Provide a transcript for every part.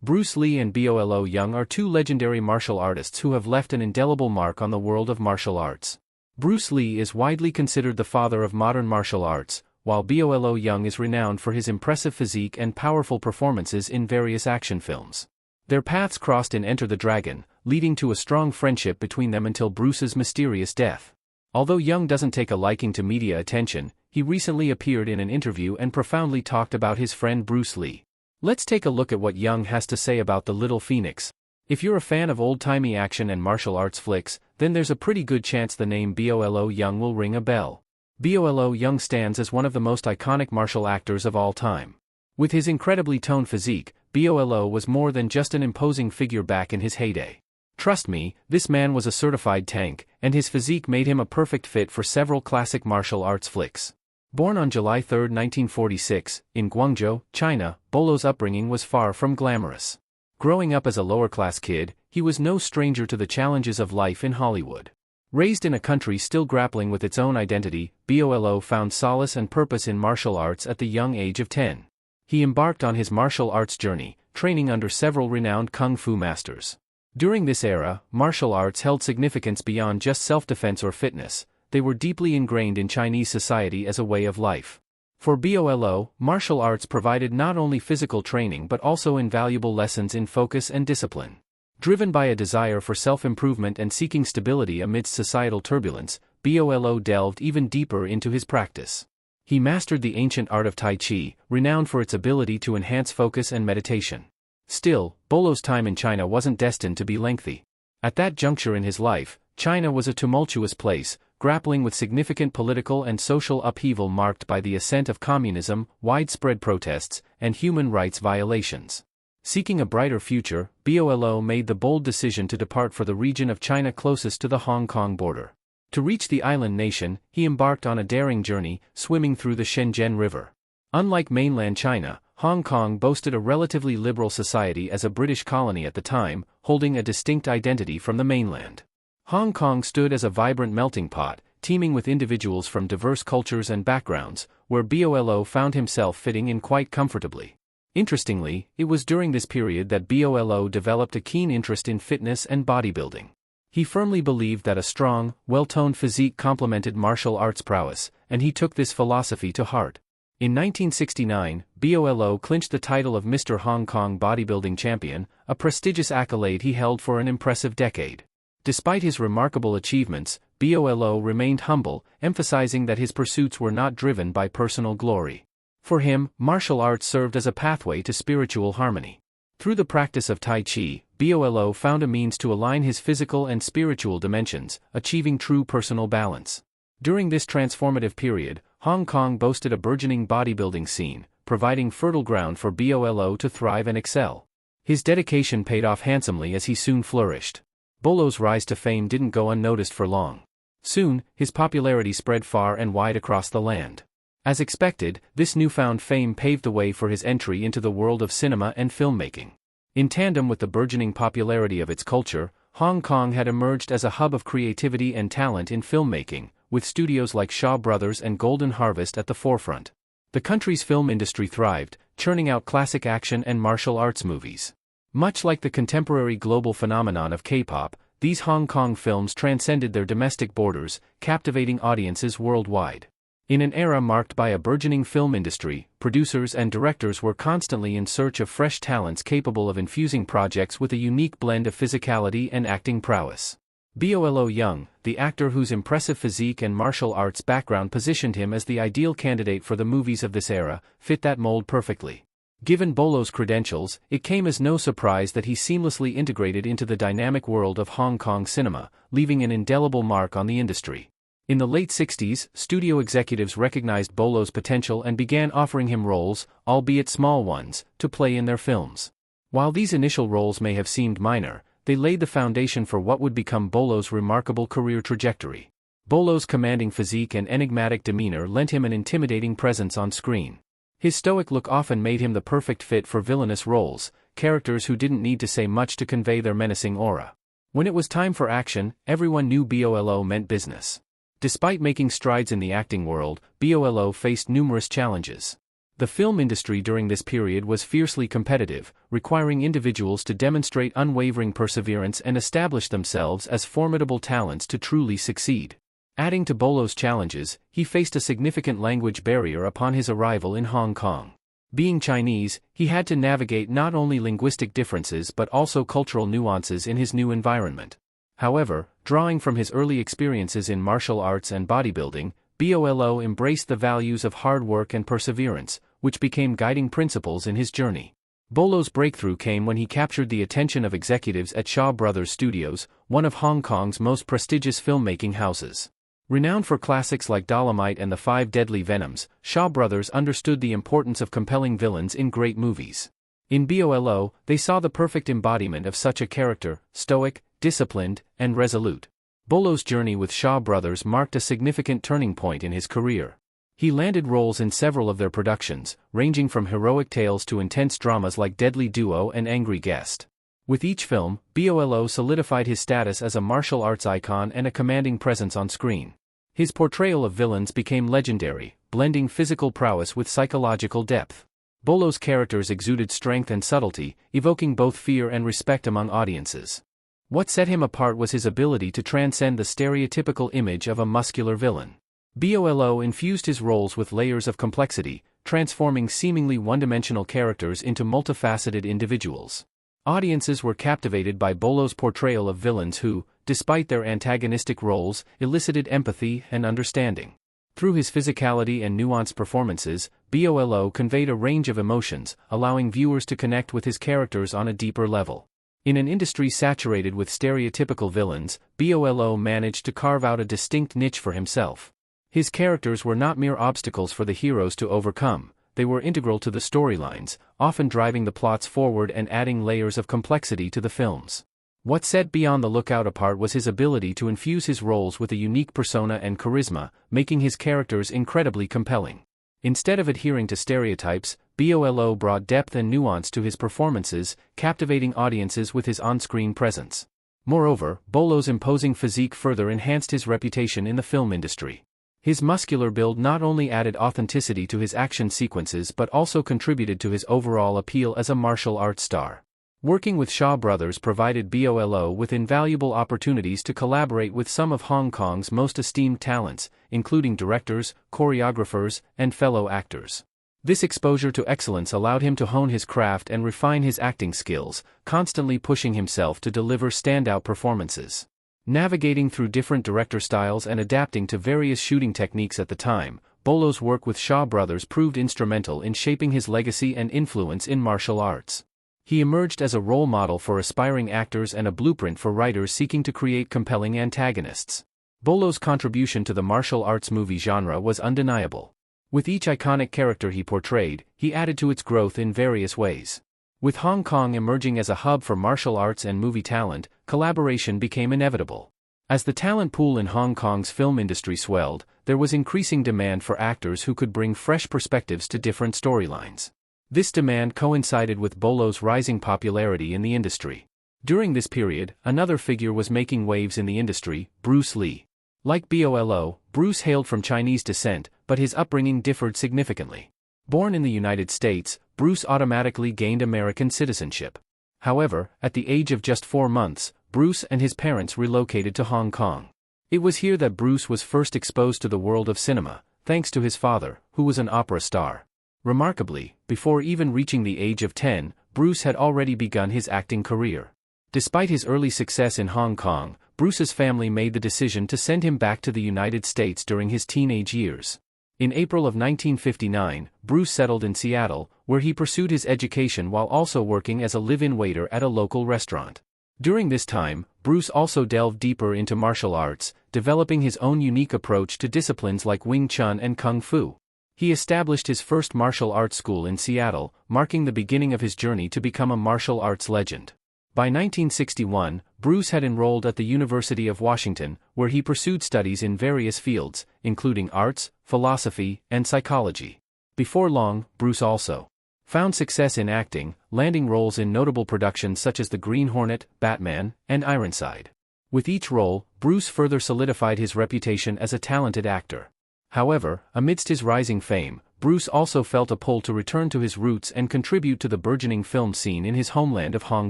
Bruce Lee and Bolo Yeung are two legendary martial artists who have left an indelible mark on the world of martial arts. Bruce Lee is widely considered the father of modern martial arts, while Bolo Yeung is renowned for his impressive physique and powerful performances in various action films. Their paths crossed in Enter the Dragon, leading to a strong friendship between them until Bruce's mysterious death. Although Yeung doesn't take a liking to media attention, he recently appeared in an interview and profoundly talked about his friend Bruce Lee. Let's take a look at what Yeung has to say about the Little Phoenix. If you're a fan of old-timey action and martial arts flicks, then there's a pretty good chance the name Bolo Yeung will ring a bell. Bolo Yeung stands as one of the most iconic martial actors of all time. With his incredibly toned physique, Bolo was more than just an imposing figure back in his heyday. Trust me, this man was a certified tank, and his physique made him a perfect fit for several classic martial arts flicks. Born on July 3, 1946, in Guangzhou, China, Bolo's upbringing was far from glamorous. Growing up as a lower-class kid, he was no stranger to the challenges of life in Hollywood. Raised in a country still grappling with its own identity, Bolo found solace and purpose in martial arts at the young age of 10. He embarked on his martial arts journey, training under several renowned kung fu masters. During this era, martial arts held significance beyond just self-defense or fitness. They were deeply ingrained in Chinese society as a way of life. For Bolo, martial arts provided not only physical training but also invaluable lessons in focus and discipline. Driven by a desire for self-improvement and seeking stability amidst societal turbulence, Bolo delved even deeper into his practice. He mastered the ancient art of Tai Chi, renowned for its ability to enhance focus and meditation. Still, Bolo's time in China wasn't destined to be lengthy. At that juncture in his life, China was a tumultuous place, grappling with significant political and social upheaval marked by the ascent of communism, widespread protests, and human rights violations. Seeking a brighter future, Bolo made the bold decision to depart for the region of China closest to the Hong Kong border. To reach the island nation, he embarked on a daring journey, swimming through the Shenzhen River. Unlike mainland China, Hong Kong boasted a relatively liberal society as a British colony at the time, holding a distinct identity from the mainland. Hong Kong stood as a vibrant melting pot, teeming with individuals from diverse cultures and backgrounds, where Bolo found himself fitting in quite comfortably. Interestingly, it was during this period that Bolo developed a keen interest in fitness and bodybuilding. He firmly believed that a strong, well-toned physique complemented martial arts prowess, and he took this philosophy to heart. In 1969, Bolo clinched the title of Mr. Hong Kong Bodybuilding Champion, a prestigious accolade he held for an impressive decade. Despite his remarkable achievements, Bolo remained humble, emphasizing that his pursuits were not driven by personal glory. For him, martial arts served as a pathway to spiritual harmony. Through the practice of Tai Chi, Bolo found a means to align his physical and spiritual dimensions, achieving true personal balance. During this transformative period, Hong Kong boasted a burgeoning bodybuilding scene, providing fertile ground for Bolo to thrive and excel. His dedication paid off handsomely as he soon flourished. Bolo's rise to fame didn't go unnoticed for long. Soon, his popularity spread far and wide across the land. As expected, this newfound fame paved the way for his entry into the world of cinema and filmmaking. In tandem with the burgeoning popularity of its culture, Hong Kong had emerged as a hub of creativity and talent in filmmaking, with studios like Shaw Brothers and Golden Harvest at the forefront. The country's film industry thrived, churning out classic action and martial arts movies. Much like the contemporary global phenomenon of K-pop, these Hong Kong films transcended their domestic borders, captivating audiences worldwide. In an era marked by a burgeoning film industry, producers and directors were constantly in search of fresh talents capable of infusing projects with a unique blend of physicality and acting prowess. Bolo Yeung, the actor whose impressive physique and martial arts background positioned him as the ideal candidate for the movies of this era, fit that mold perfectly. Given Bolo's credentials, it came as no surprise that he seamlessly integrated into the dynamic world of Hong Kong cinema, leaving an indelible mark on the industry. In the late 60s, studio executives recognized Bolo's potential and began offering him roles, albeit small ones, to play in their films. While these initial roles may have seemed minor, they laid the foundation for what would become Bolo's remarkable career trajectory. Bolo's commanding physique and enigmatic demeanor lent him an intimidating presence on screen. His stoic look often made him the perfect fit for villainous roles, characters who didn't need to say much to convey their menacing aura. When it was time for action, everyone knew Bolo meant business. Despite making strides in the acting world, Bolo faced numerous challenges. The film industry during this period was fiercely competitive, requiring individuals to demonstrate unwavering perseverance and establish themselves as formidable talents to truly succeed. Adding to Bolo's challenges, he faced a significant language barrier upon his arrival in Hong Kong. Being Chinese, he had to navigate not only linguistic differences but also cultural nuances in his new environment. However, drawing from his early experiences in martial arts and bodybuilding, Bolo embraced the values of hard work and perseverance, which became guiding principles in his journey. Bolo's breakthrough came when he captured the attention of executives at Shaw Brothers Studios, one of Hong Kong's most prestigious filmmaking houses. Renowned for classics like Dolomite and The Five Deadly Venoms, Shaw Brothers understood the importance of compelling villains in great movies. In Bolo, they saw the perfect embodiment of such a character, stoic, disciplined, and resolute. Bolo's journey with Shaw Brothers marked a significant turning point in his career. He landed roles in several of their productions, ranging from heroic tales to intense dramas like Deadly Duo and Angry Guest. With each film, Bolo solidified his status as a martial arts icon and a commanding presence on screen. His portrayal of villains became legendary, blending physical prowess with psychological depth. Bolo's characters exuded strength and subtlety, evoking both fear and respect among audiences. What set him apart was his ability to transcend the stereotypical image of a muscular villain. Bolo infused his roles with layers of complexity, transforming seemingly one-dimensional characters into multifaceted individuals. Audiences were captivated by Bolo's portrayal of villains who, despite their antagonistic roles, elicited empathy and understanding. Through his physicality and nuanced performances, Bolo conveyed a range of emotions, allowing viewers to connect with his characters on a deeper level. In an industry saturated with stereotypical villains, Bolo managed to carve out a distinct niche for himself. His characters were not mere obstacles for the heroes to overcome, they were integral to the storylines, often driving the plots forward and adding layers of complexity to the films. What set Beyond the Lookout apart was his ability to infuse his roles with a unique persona and charisma, making his characters incredibly compelling. Instead of adhering to stereotypes, Bolo brought depth and nuance to his performances, captivating audiences with his on-screen presence. Moreover, Bolo's imposing physique further enhanced his reputation in the film industry. His muscular build not only added authenticity to his action sequences but also contributed to his overall appeal as a martial arts star. Working with Shaw Brothers provided Bolo with invaluable opportunities to collaborate with some of Hong Kong's most esteemed talents, including directors, choreographers, and fellow actors. This exposure to excellence allowed him to hone his craft and refine his acting skills, constantly pushing himself to deliver standout performances. Navigating through different director styles and adapting to various shooting techniques at the time, Bolo's work with Shaw Brothers proved instrumental in shaping his legacy and influence in martial arts. He emerged as a role model for aspiring actors and a blueprint for writers seeking to create compelling antagonists. Bolo's contribution to the martial arts movie genre was undeniable. With each iconic character he portrayed, he added to its growth in various ways. With Hong Kong emerging as a hub for martial arts and movie talent, collaboration became inevitable. As the talent pool in Hong Kong's film industry swelled, there was increasing demand for actors who could bring fresh perspectives to different storylines. This demand coincided with Bolo's rising popularity in the industry. During this period, another figure was making waves in the industry, Bruce Lee. Like Bolo, Bruce hailed from Chinese descent, but his upbringing differed significantly. Born in the United States, Bruce automatically gained American citizenship. However, at the age of just 4 months, Bruce and his parents relocated to Hong Kong. It was here that Bruce was first exposed to the world of cinema, thanks to his father, who was an opera star. Remarkably, before even reaching the age of 10, Bruce had already begun his acting career. Despite his early success in Hong Kong, Bruce's family made the decision to send him back to the United States during his teenage years. In April of 1959, Bruce settled in Seattle, where he pursued his education while also working as a live-in waiter at a local restaurant. During this time, Bruce also delved deeper into martial arts, developing his own unique approach to disciplines like Wing Chun and Kung Fu. He established his first martial arts school in Seattle, marking the beginning of his journey to become a martial arts legend. By 1961, Bruce had enrolled at the University of Washington, where he pursued studies in various fields, including arts, philosophy, and psychology. Before long, Bruce also found success in acting, landing roles in notable productions such as The Green Hornet, Batman, and Ironside. With each role, Bruce further solidified his reputation as a talented actor. However, amidst his rising fame, Bruce also felt a pull to return to his roots and contribute to the burgeoning film scene in his homeland of Hong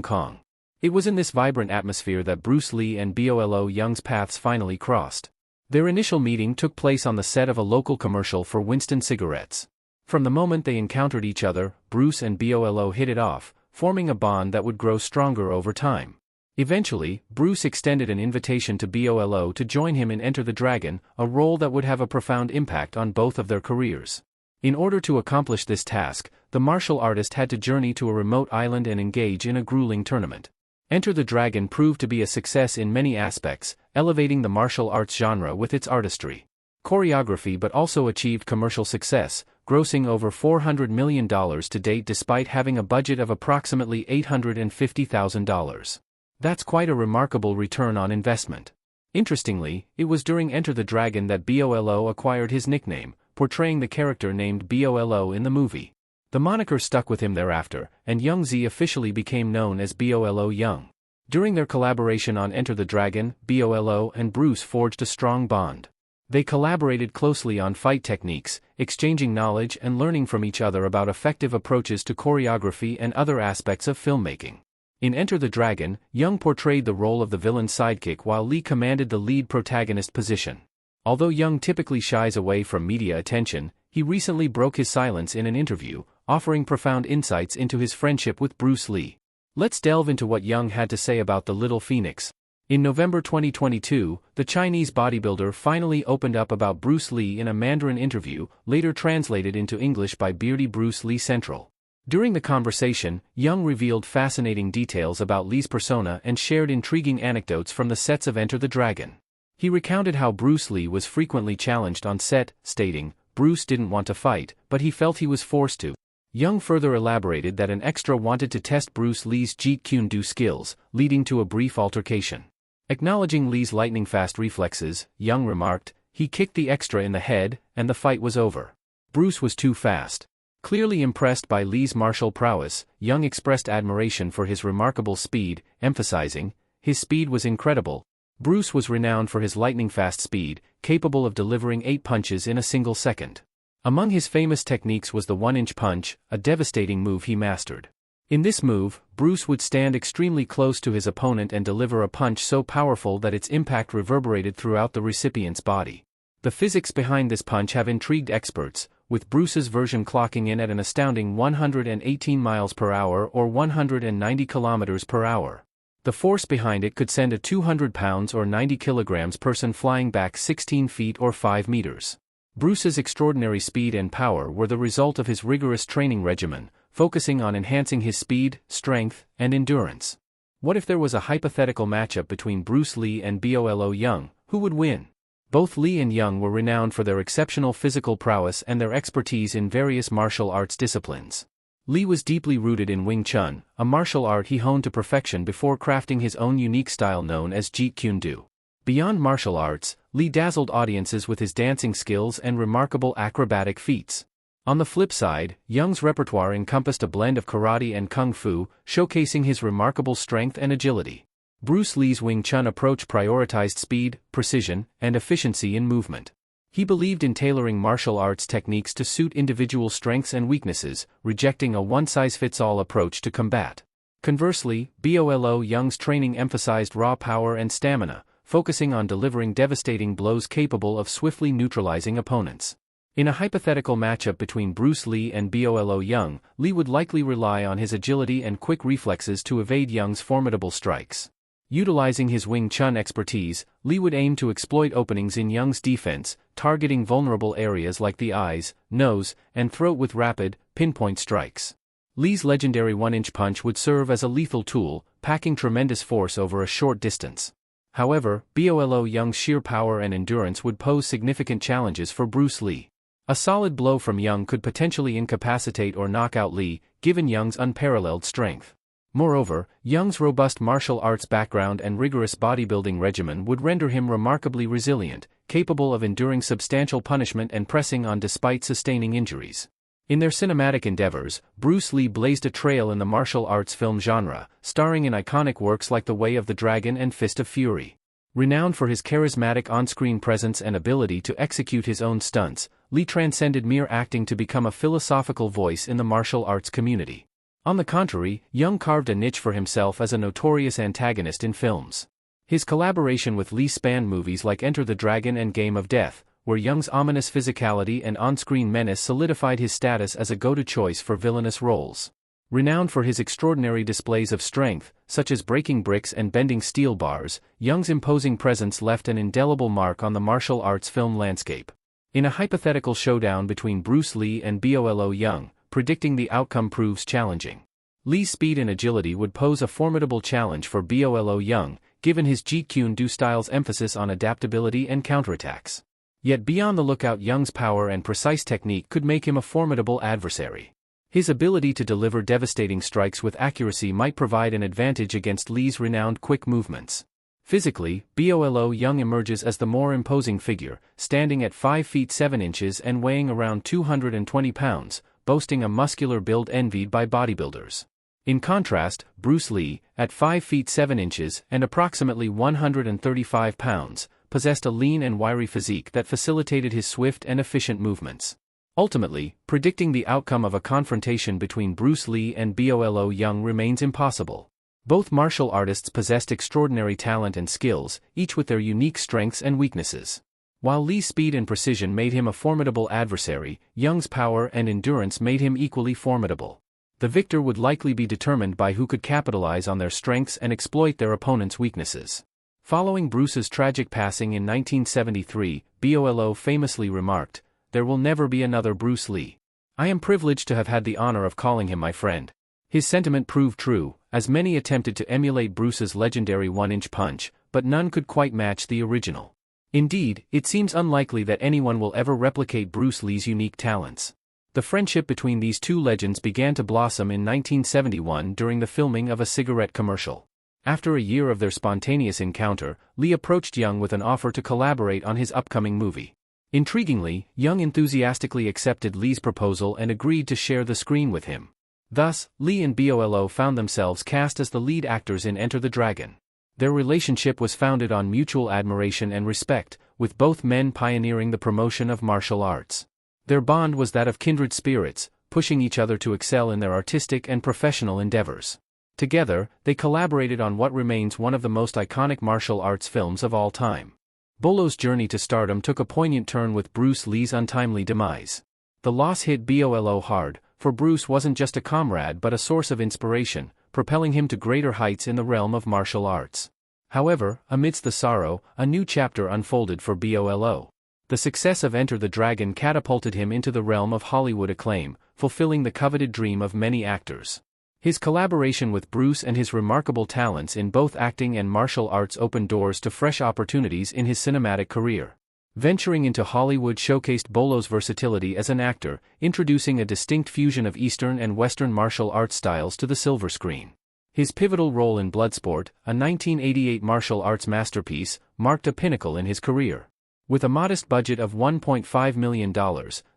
Kong. It was in this vibrant atmosphere that Bruce Lee and Bolo Yeung's paths finally crossed. Their initial meeting took place on the set of a local commercial for Winston cigarettes. From the moment they encountered each other, Bruce and Bolo hit it off, forming a bond that would grow stronger over time. Eventually, Bruce extended an invitation to Bolo to join him in Enter the Dragon, a role that would have a profound impact on both of their careers. In order to accomplish this task, the martial artist had to journey to a remote island and engage in a grueling tournament. Enter the Dragon proved to be a success in many aspects, elevating the martial arts genre with its artistry, choreography, but also achieved commercial success, grossing over $400 million to date despite having a budget of approximately $850,000. That's quite a remarkable return on investment. Interestingly, it was during Enter the Dragon that Bolo acquired his nickname, portraying the character named Bolo in the movie. The moniker stuck with him thereafter, and Yeung officially became known as Bolo Yeung. During their collaboration on Enter the Dragon, Bolo and Bruce forged a strong bond. They collaborated closely on fight techniques, exchanging knowledge and learning from each other about effective approaches to choreography and other aspects of filmmaking. In Enter the Dragon, Yeung portrayed the role of the villain's sidekick while Lee commanded the lead protagonist position. Although Yeung typically shies away from media attention, he recently broke his silence in an interview, offering profound insights into his friendship with Bruce Lee. Let's delve into what Yeung had to say about the Little Phoenix. In November 2022, the Chinese bodybuilder finally opened up about Bruce Lee in a Mandarin interview, later translated into English by Beardy Bruce Lee Central. During the conversation, Yeung revealed fascinating details about Lee's persona and shared intriguing anecdotes from the sets of Enter the Dragon. He recounted how Bruce Lee was frequently challenged on set, stating, "Bruce didn't want to fight, but he felt he was forced to." Yeung further elaborated that an extra wanted to test Bruce Lee's Jeet Kune Do skills, leading to a brief altercation. Acknowledging Lee's lightning-fast reflexes, Yeung remarked, "He kicked the extra in the head, and the fight was over. Bruce was too fast." Clearly impressed by Lee's martial prowess, Yeung expressed admiration for his remarkable speed, emphasizing, "His speed was incredible." Bruce was renowned for his lightning-fast speed, capable of delivering 8 punches in a single second. Among his famous techniques was the 1-inch punch, a devastating move he mastered. In this move, Bruce would stand extremely close to his opponent and deliver a punch so powerful that its impact reverberated throughout the recipient's body. The physics behind this punch have intrigued experts, with Bruce's version clocking in at an astounding 118 miles per hour or 190 kilometers per hour. The force behind it could send a 200 pounds or 90 kilograms person flying back 16 feet or 5 meters. Bruce's extraordinary speed and power were the result of his rigorous training regimen, focusing on enhancing his speed, strength, and endurance. What if there was a hypothetical matchup between Bruce Lee and Bolo Yeung? Who would win? Both Lee and Yeung were renowned for their exceptional physical prowess and their expertise in various martial arts disciplines. Lee was deeply rooted in Wing Chun, a martial art he honed to perfection before crafting his own unique style known as Jeet Kune Do. Beyond martial arts, Lee dazzled audiences with his dancing skills and remarkable acrobatic feats. On the flip side, Yeung's repertoire encompassed a blend of karate and kung fu, showcasing his remarkable strength and agility. Bruce Lee's Wing Chun approach prioritized speed, precision, and efficiency in movement. He believed in tailoring martial arts techniques to suit individual strengths and weaknesses, rejecting a one-size-fits-all approach to combat. Conversely, Bolo Yeung's training emphasized raw power and stamina, focusing on delivering devastating blows capable of swiftly neutralizing opponents. In a hypothetical matchup between Bruce Lee and Bolo Yeung, Lee would likely rely on his agility and quick reflexes to evade Yeung's formidable strikes. Utilizing his Wing Chun expertise, Lee would aim to exploit openings in Yeung's defense, targeting vulnerable areas like the eyes, nose, and throat with rapid, pinpoint strikes. Lee's legendary 1-inch punch would serve as a lethal tool, packing tremendous force over a short distance. However, Bolo Yeung's sheer power and endurance would pose significant challenges for Bruce Lee. A solid blow from Yeung could potentially incapacitate or knock out Lee, given Yeung's unparalleled strength. Moreover, Yeung's robust martial arts background and rigorous bodybuilding regimen would render him remarkably resilient, capable of enduring substantial punishment and pressing on despite sustaining injuries. In their cinematic endeavors, Bruce Lee blazed a trail in the martial arts film genre, starring in iconic works like The Way of the Dragon and Fist of Fury. Renowned for his charismatic on-screen presence and ability to execute his own stunts, Lee transcended mere acting to become a philosophical voice in the martial arts community. On the contrary, Yeung carved a niche for himself as a notorious antagonist in films. His collaboration with Lee spanned movies like Enter the Dragon and Game of Death, where Yeung's ominous physicality and on-screen menace solidified his status as a go-to choice for villainous roles. Renowned for his extraordinary displays of strength, such as breaking bricks and bending steel bars, Yeung's imposing presence left an indelible mark on the martial arts film landscape. In a hypothetical showdown between Bruce Lee and Bolo Yeung, predicting the outcome proves challenging. Lee's speed and agility would pose a formidable challenge for Bolo Yeung, given his Jeet Kune Do style's emphasis on adaptability and counterattacks. Yet beyond the lookout, Yeung's power and precise technique could make him a formidable adversary. His ability to deliver devastating strikes with accuracy might provide an advantage against Lee's renowned quick movements. Physically, Bolo Yeung emerges as the more imposing figure, standing at 5 feet 7 inches and weighing around 220 pounds, boasting a muscular build envied by bodybuilders. In contrast, Bruce Lee, at 5 feet 7 inches and approximately 135 pounds, possessed a lean and wiry physique that facilitated his swift and efficient movements. Ultimately, predicting the outcome of a confrontation between Bruce Lee and Bolo Yeung remains impossible. Both martial artists possessed extraordinary talent and skills, each with their unique strengths and weaknesses. While Lee's speed and precision made him a formidable adversary, Yeung's power and endurance made him equally formidable. The victor would likely be determined by who could capitalize on their strengths and exploit their opponent's weaknesses. Following Bruce's tragic passing in 1973, Bolo famously remarked, "There will never be another Bruce Lee. I am privileged to have had the honor of calling him my friend." His sentiment proved true, as many attempted to emulate Bruce's legendary one-inch punch, but none could quite match the original. Indeed, it seems unlikely that anyone will ever replicate Bruce Lee's unique talents. The friendship between these two legends began to blossom in 1971 during the filming of a cigarette commercial. After a year of their spontaneous encounter, Lee approached Yeung with an offer to collaborate on his upcoming movie. Intriguingly, Yeung enthusiastically accepted Lee's proposal and agreed to share the screen with him. Thus, Lee and Bolo found themselves cast as the lead actors in Enter the Dragon. Their relationship was founded on mutual admiration and respect, with both men pioneering the promotion of martial arts. Their bond was that of kindred spirits, pushing each other to excel in their artistic and professional endeavors. Together, they collaborated on what remains one of the most iconic martial arts films of all time. Bolo's journey to stardom took a poignant turn with Bruce Lee's untimely demise. The loss hit Bolo hard, for Bruce wasn't just a comrade but a source of inspiration, propelling him to greater heights in the realm of martial arts. However, amidst the sorrow, a new chapter unfolded for Bolo. The success of Enter the Dragon catapulted him into the realm of Hollywood acclaim, fulfilling the coveted dream of many actors. His collaboration with Bruce and his remarkable talents in both acting and martial arts opened doors to fresh opportunities in his cinematic career. Venturing into Hollywood showcased Bolo's versatility as an actor, introducing a distinct fusion of Eastern and Western martial arts styles to the silver screen. His pivotal role in Bloodsport, a 1988 martial arts masterpiece, marked a pinnacle in his career. With a modest budget of $1.5 million,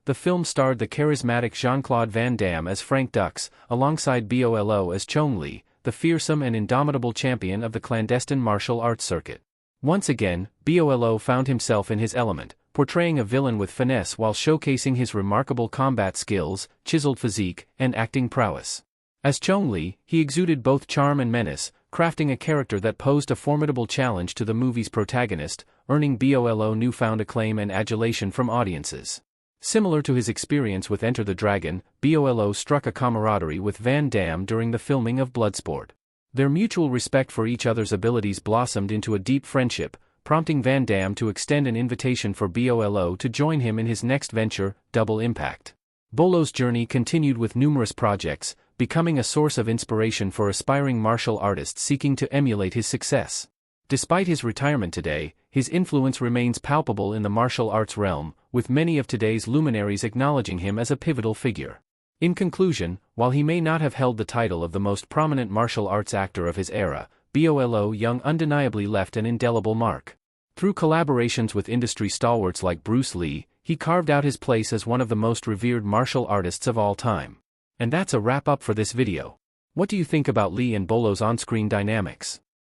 the film starred the charismatic Jean-Claude Van Damme as Frank Dux, alongside Bolo as Chong Li, the fearsome and indomitable champion of the clandestine martial arts circuit. Once again, Bolo found himself in his element, portraying a villain with finesse while showcasing his remarkable combat skills, chiseled physique, and acting prowess. As Chong Li, he exuded both charm and menace, crafting a character that posed a formidable challenge to the movie's protagonist, earning Bolo newfound acclaim and adulation from audiences. Similar to his experience with Enter the Dragon, Bolo struck a camaraderie with Van Damme during the filming of Bloodsport. Their mutual respect for each other's abilities blossomed into a deep friendship, prompting Van Damme to extend an invitation for Bolo to join him in his next venture, Double Impact. Bolo's journey continued with numerous projects, becoming a source of inspiration for aspiring martial artists seeking to emulate his success. Despite his retirement today, his influence remains palpable in the martial arts realm, with many of today's luminaries acknowledging him as a pivotal figure. In conclusion, while he may not have held the title of the most prominent martial arts actor of his era, Bolo Yeung undeniably left an indelible mark. Through collaborations with industry stalwarts like Bruce Lee, he carved out his place as one of the most revered martial artists of all time. And that's a wrap-up for this video. What do you think about Lee and Bolo's on-screen dynamics?